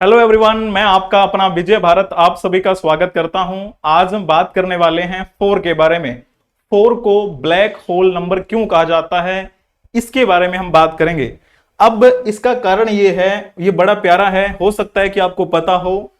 Hello everyone, मैं आपका अपना विजय भारत आप सभी का स्वागत करता हूं। आज हम बात करने वाले हैं 4 के बारे में। 4 को ब्लैक होल नंबर क्यों कहा जाता है, इसके बारे में हम बात करेंगे। अब इसका कारण ये है, ये बड़ा प्यारा है, हो सकता है कि आपको पता हो।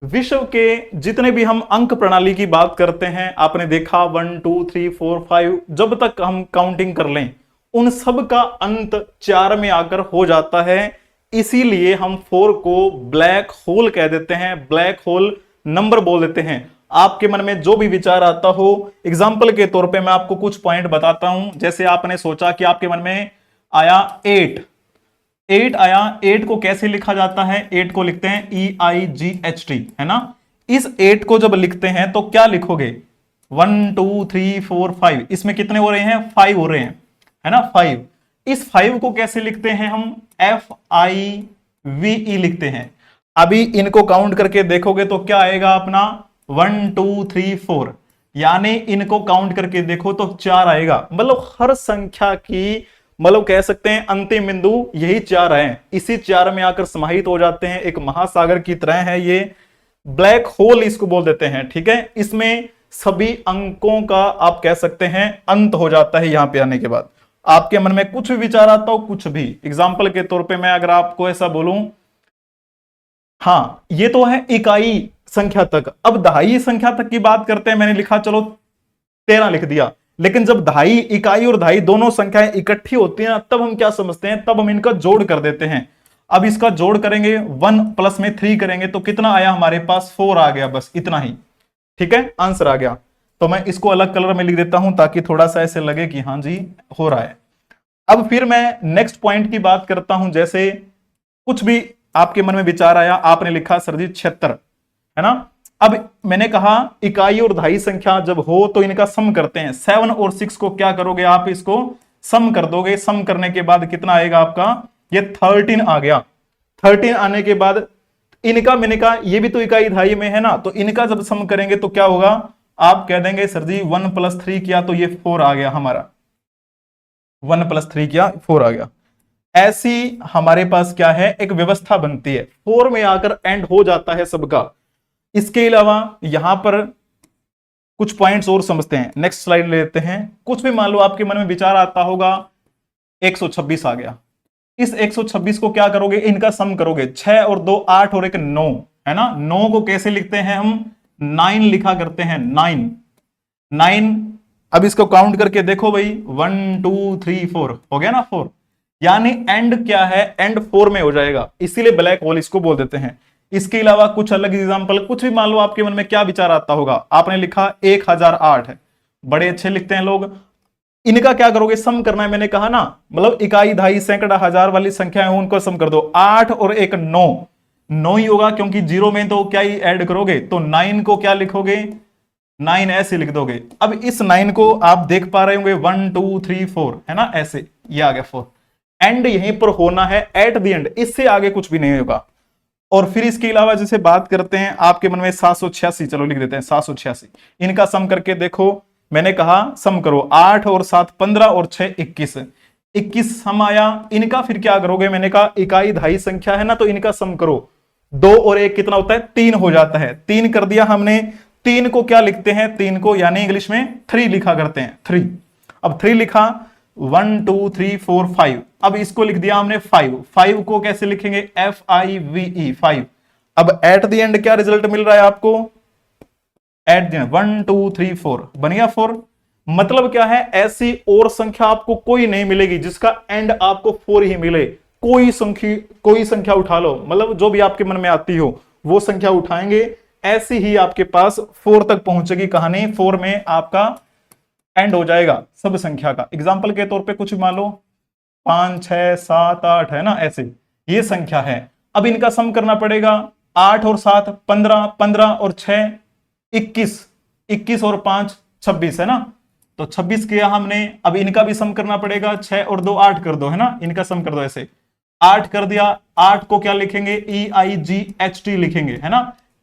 विश्व के जितने भी हम अंक प्रणाली की बात करते हैं, आपने देखा 1 2 3 4 5 जब तक हम काउंटिंग कर लें, उन सब का अंत 4 में आकर हो जाता है। इसीलिए हम 4 को ब्लैक होल कह देते हैं, ब्लैक होल नंबर बोल देते हैं। आपके मन में जो भी विचार आता हो, एग्जाम्पल के तौर पे मैं आपको कुछ पॉइंट बताता हूं। जैसे आपने सोचा कि आपके मन में आया 8 आया, 8 को कैसे लिखा जाता है? 8 को लिखते हैं EIGHT, है ना। इस 8 को जब लिखते हैं तो क्या लिखोगे? 1 2 3 4 5, इसमें कितने हो रहे हैं? 5 हो रहे हैं, है ना, 5। इस 5 को कैसे लिखते हैं हम? FIVE लिखते हैं। अभी इनको काउंट करके देखोगे तो क्या आएगा अपना? 1 2 3 4, यानी इनको काउंट करके देखो तो 4 आएगा। मतलब हर संख्या की, मतलब कह सकते हैं अंतिम बिंदु यही 4 है। इसी 4 में आकर समाहित हो जाते हैं, एक महासागर की तरह है ये। ब्लैक होल इसको बोल देते हैं, ठीक है। इसमें सभी अंकों का आप कह सकते हैं अंत हो जाता है। यहां पे आने के बाद आपके मन में कुछ भी विचार आता हो, कुछ भी, एग्जाम्पल के तौर पे मैं अगर आपको ऐसा बोलूं, हाँ ये तो है इकाई संख्या तक। अब दहाई संख्या तक की बात करते हैं। मैंने लिखा चलो 13 लिख दिया, लेकिन जब दहाई, इकाई और दहाई दोनों संख्याएं इकट्ठी होती हैं ना, तब हम क्या समझते हैं? तब हम इनका जोड़ कर देते हैं। अब इसका जोड़ करेंगे, 1 प्लस में 3 करेंगे तो कितना आया हमारे पास? 4 आ गया, बस इतना ही, ठीक है, आंसर आ गया। तो मैं इसको अलग कलर में लिख देता हूं ताकि थोड़ा सा ऐसे लगे कि हाँ जी हो रहा है। अब फिर मैं नेक्स्ट पॉइंट की बात करता हूं। जैसे कुछ भी आपके मन में विचार आया, आपने लिखा सर जी 76, है ना। अब मैंने कहा इकाई और दहाई संख्या जब हो तो इनका सम करते हैं। 7 और 6 को क्या करोगे आप? इसको सम कर दोगे। सम करने के बाद कितना आएगा आपका? ये 13 आ गया। 13 आने के बाद इनका, मैंने कहा ये भी तो इकाई दहाई में है ना, तो इनका जब सम करेंगे तो क्या होगा? आप कह देंगे सर जी 1 + 3 किया तो ये 4 आ गया हमारा। 1 + 3 किया, 4 आ गया। ऐसी हमारे पास क्या है, एक व्यवस्था बनती है। 4 में आकर एंड हो जाता है सबका। इसके अलावा यहां पर कुछ पॉइंट्स और समझते हैं। नेक्स्ट स्लाइड ले लेते हैं। कुछ भी मान लो आपके मन में विचार आता होगा, 126 आ गया। इस 126 को क्या करोगे? इनका सम करोगे। 6 और 2 8 और 1 9, है ना। 9 को कैसे लिखते हैं हम? 9 लिखा करते हैं, 9 9। अब इसको काउंट करके देखो भाई, 1 2 3 4 हो गया ना, 4। यानी एंड क्या है? एंड 4 में हो जाएगा, इसीलिए ब्लैक होल इसको बोल देते हैं। इसके अलावा कुछ अलग एग्जांपल, कुछ भी मान लो आपके मन में क्या विचार आता होगा। आपने लिखा 1008 है, बड़े अच्छे लिखते हैं लोग। इनका क्या करोगे? सम करना है, मैंने कहा ना। मतलब इकाई दहाई सैकड़ा हजार वाली संख्या है, उनको सम कर दो। 8 और 1 9, 9 ही होगा क्योंकि 0 में तो क्या ही ऐड करोगे, तो 9 को क्या लिखोगे? 9 ऐसे लिख दोगे। अब इस 9 को आप देख पा रहे होंगे, 1 2 3 4, है ना, ऐसे ये आ गया 4। एंड यहीं पर होना है, एट द एंड, इससे आगे कुछ भी नहीं होगा। और फिर इसके अलावा जैसे बात करते हैं, आपके मन में 786, चलो लिख देते हैं 786। इनका सम करके देखो। मैंने कहा सम करो, 8 और 7 15 और 6 21, 21 सम आया। इनका फिर क्या करोगे? मैंने कहा इकाई दहाई संख्या है ना, तो इनका सम करो। 2 और 1 कितना होता है? 3 हो जाता है। 3 कर दिया हमने। 3 को क्या लिखते हैं? 3 को यानी इंग्लिश में 3 लिखा करते हैं, 3। अब 3 लिखा, 1 2 3 4 5। अब इसको लिख दिया हमने 5। 5 को कैसे लिखेंगे? FIVE, 5। अब एट द एंड क्या रिजल्ट मिल रहा है आपको? एट द एंड 1 2 3 4 बन गया 4। मतलब क्या है? ऐसी और संख्या आपको कोई नहीं मिलेगी जिसका एंड आपको 4 ही मिले। कोई संख्या उठा लो, मतलब जो भी आपके मन में आती हो वो संख्या उठाएंगे, ऐसी ही आपके पास 4 तक पहुंचेगी कहानी। 4 में आपका एंड हो जाएगा सब संख्या का। एग्जाम्पल के तौर पे कुछ मान लो 5 6 7 8, है ना, ऐसे ये संख्या है। अब इनका सम करना पड़ेगा। 8 और 7 15, 15 और 6 21, 21 और 5 26, है ना, तो 26 किया हमने। अब इनका भी सम करना पड़ेगा। 6 और 2 8 कर दो, है ना, इनका सम कर दो ऐसे। 8 कर दिया। 8 को क्या लिखेंगे? EIGHT लिखेंगे, है ना।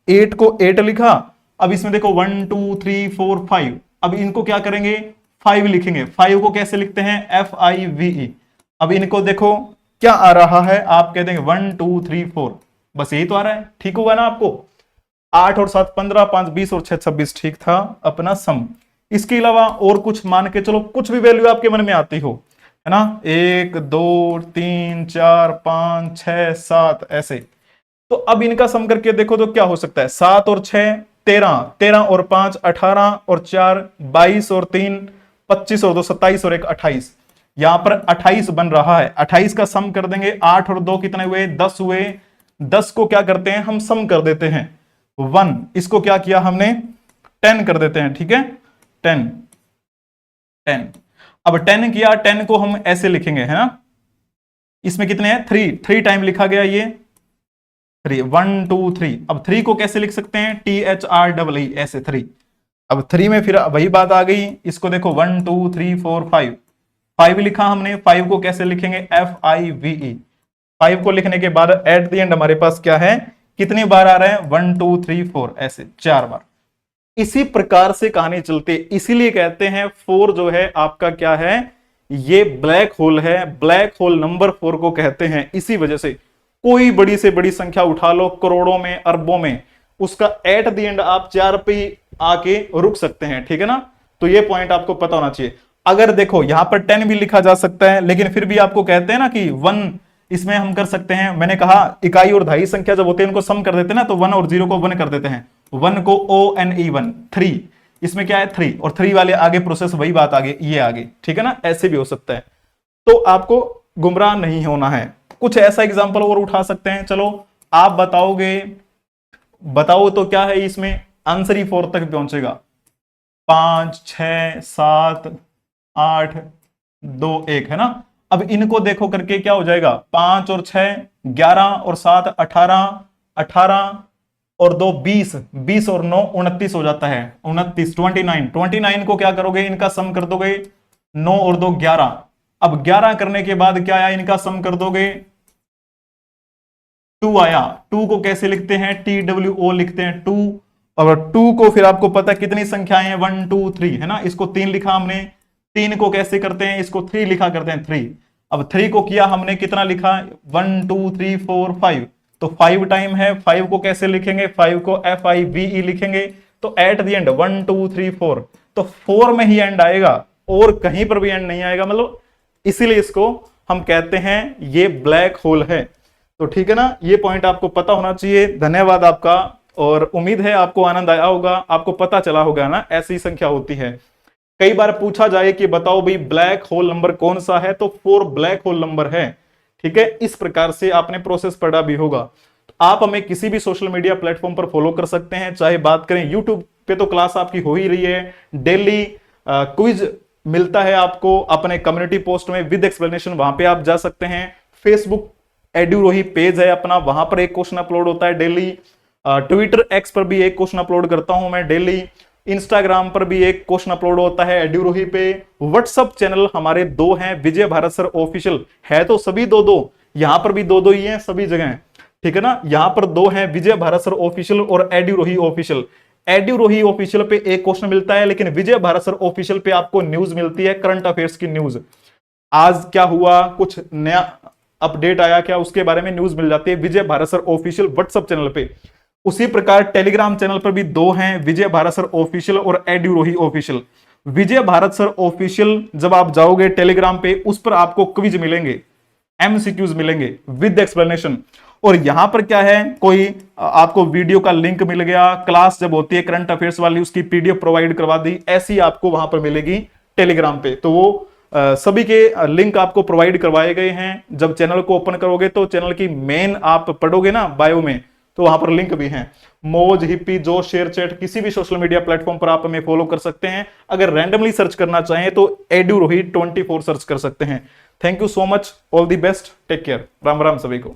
8 को 8 लिखा। अब इसमें देखो 1 2 3 4 5। अब इनको क्या करेंगे? 5 लिखेंगे। 5 को कैसे लिखते हैं? FIVE। अब इनको देखो क्या आ रहा है, आप कह देंगे 1 2 3 4, बस यही तो आ रहा है, ठीक होगा ना आपको। 8 और 7 15, 5 20 और 6 26 ठीक था अपना सम। इसके अलावा और कुछ मान के चलो, कुछ भी वैल्यू आपके मन में आती हो, है ना, 1 2 3 4 5 6 7 ऐसे। तो अब इनका सम करके देखो तो क्या हो सकता है, 7 और 6 13, 13 और 5 18 और 4 22 और 3 25 और 2 27 और 1 28। यहां पर 28 बन रहा है। 28 का सम कर देंगे, 8 और 2 कितने हुए, 10 हुए। 10 को क्या करते हैं हम, सम कर देते हैं 1। इसको क्या किया हमने, 10 कर देते हैं, ठीक है, 10 10। अब 10 किया, 10 को हम ऐसे लिखेंगे, है ना, इसमें कितने हैं 3, 3 टाइम लिखा गया ये 3, 1 2 3। अब 3 को कैसे लिख सकते हैं, THREE ऐसे 3। अब 3 में फिर वही बात आ गई, इसको देखो 1 2 3 4 5, 5 लिखा हमने, 5 को कैसे लिखेंगे, FIVE। 5 को लिखने के बाद एट द एंड हमारे पास क्या है, कितनी बार आ रहा है, 1 2 3 4 ऐसे 4 बार। इसी प्रकार से कहानी चलती है, इसीलिए कहते हैं 4 जो है आपका क्या है, ये ब्लैक होल है। ब्लैक होल नंबर 4 को कहते हैं इसी वजह से। कोई बड़ी से बड़ी संख्या उठा लो, करोड़ों में अरबों में, उसका एट द एंड आप 4 पे आके रुक सकते हैं, ठीक है ना। तो ये पॉइंट आपको पता होना चाहिए। अगर देखो यहां पर 10 भी लिखा जा सकता है, लेकिन फिर भी आपको कहते हैं ना कि 1 इसमें हम कर सकते हैं। मैंने कहा इकाई और धाई संख्या जब होते हैं उनको सम कर देते हैं ना, तो 1 और 0 को 1 कर देते हैं, 1 को ONE 3। इसमें क्या है 3, और 3 वाले आगे प्रोसेस वही बात आगे, ये आगे, ठीक है ना, ऐसे भी हो सकता है। तो आपको गुमराह नहीं होना है। कुछ ऐसा एग्जांपल और उठा सकते हैं, चलो आप बताओगे, बताओ तो क्या है इसमें, आंसर ही 4 तक पहुंचेगा, 5 6 7 8 2 1, है ना। अब इनको देखो करके क्या हो जाएगा, 5 और 6 11 और 7 18, 18 और 2 20, 20 और 9 29 हो जाता है, 29 29। 29 को क्या करोगे, इनका सम कर दोगे, 9 और 2 11। अब 11 करने के बाद क्या आया, इनका सम कर दोगे, 2 आया। 2 को कैसे लिखते हैं, TWO लिखते हैं 2। और 2 को फिर आपको पता कितनी संख्याएं हैं, 1 2 3, है ना, इसको 3 लिखा हमने। 3 को कैसे करते हैं, इसको 3 लिखा करते हैं 3। अब 3 को किया हमने, कितना लिखा, 1 2 3 4 5, तो 5 टाइम है। 5 को कैसे लिखेंगे, 5 को FIVE लिखेंगे। तो एट द एंड 1 2 3 4, तो 4 में ही एंड आएगा और कहीं पर भी एंड नहीं आएगा, मतलब इसीलिए इसको हम कहते हैं ये ब्लैक होल है। तो ठीक है ना, ये पॉइंट आपको पता होना चाहिए। धन्यवाद आपका, और उम्मीद है आपको आनंद आया होगा, आपको पता चला होगा ना ऐसी संख्या होती है। कई बार पूछा जाए कि बताओ भाई ब्लैक होल नंबर कौन सा है, तो 4 ब्लैक होल नंबर है, ठीक है। इस प्रकार से आपने प्रोसेस पढ़ा भी होगा। तो आप हमें किसी भी सोशल मीडिया प्लेटफॉर्म पर फॉलो कर सकते हैं, चाहे बात करें यूट्यूब पे तो क्लास आपकी हो ही रही है, डेली क्विज मिलता है आपको अपने कम्युनिटी पोस्ट में विद एक्सप्लेनेशन, वहां पे आप जा सकते हैं। फेसबुक एड्यूरोही पेज है अपना, वहां पर एक क्वेश्चन अपलोड होता है डेली। ट्विटर एक्स पर भी एक क्वेश्चन अपलोड करता हूं मैं डेली। इंस्टाग्राम पर भी एक क्वेश्चन अपलोड होता है एड्यूरोही पे। व्हाट्सएप चैनल हमारे 2 हैं, विजय भारत सर ऑफिशियल है, तो सभी 2-2, यहां पर भी 2-2 ही हैं सभी जगह, ठीक है ना। यहां पर 2 हैं, विजय भारत सर ऑफिशियल और एड्यूरोही ऑफिशियल। एड्यूरोही ऑफिशियल पे एक क्वेश्चन मिलता है, लेकिन विजय भारत सर ऑफिशियल पे आपको न्यूज मिलती है, करंट अफेयर्स की न्यूज। आज क्या हुआ, कुछ नया अपडेट आया क्या, उसके बारे में न्यूज मिल जाती है Vijay Bharat sir official WhatsApp channel पे। उसी प्रकार टेलीग्राम चैनल पर भी 2 हैं, विजय भारत सर ऑफिशियल और एड्यूरोही ऑफिशियल। विजय भारत सर ऑफिशियल जब आप जाओगे टेलीग्राम पे, उस पर आपको क्विज मिलेंगे, MCQs मिलेंगे विद एक्सप्लेनेशन। और यहां पर क्या है, कोई आपको वीडियो का लिंक मिल गया, क्लास जब होती है करंट अफेयर्स वाली उसकी PDF प्रोवाइड करवा दी, ऐसी आपको वहां पर मिलेगी टेलीग्राम पे। तो वो सभी के लिंक आपको प्रोवाइड करवाए गए हैं। जब चैनल को ओपन करोगे तो चैनल की मेन आप पढ़ोगे ना बायो में, तो वहां पर लिंक भी है। मौज, हिप्पी, जो शेयर चैट, किसी भी सोशल मीडिया प्लेटफॉर्म पर आप हमें फॉलो कर सकते हैं। अगर रैंडमली सर्च करना चाहें तो एड्यूरोही 24 सर्च कर सकते हैं। Thank you so much, all the best, take care, Ram Ram सभी को।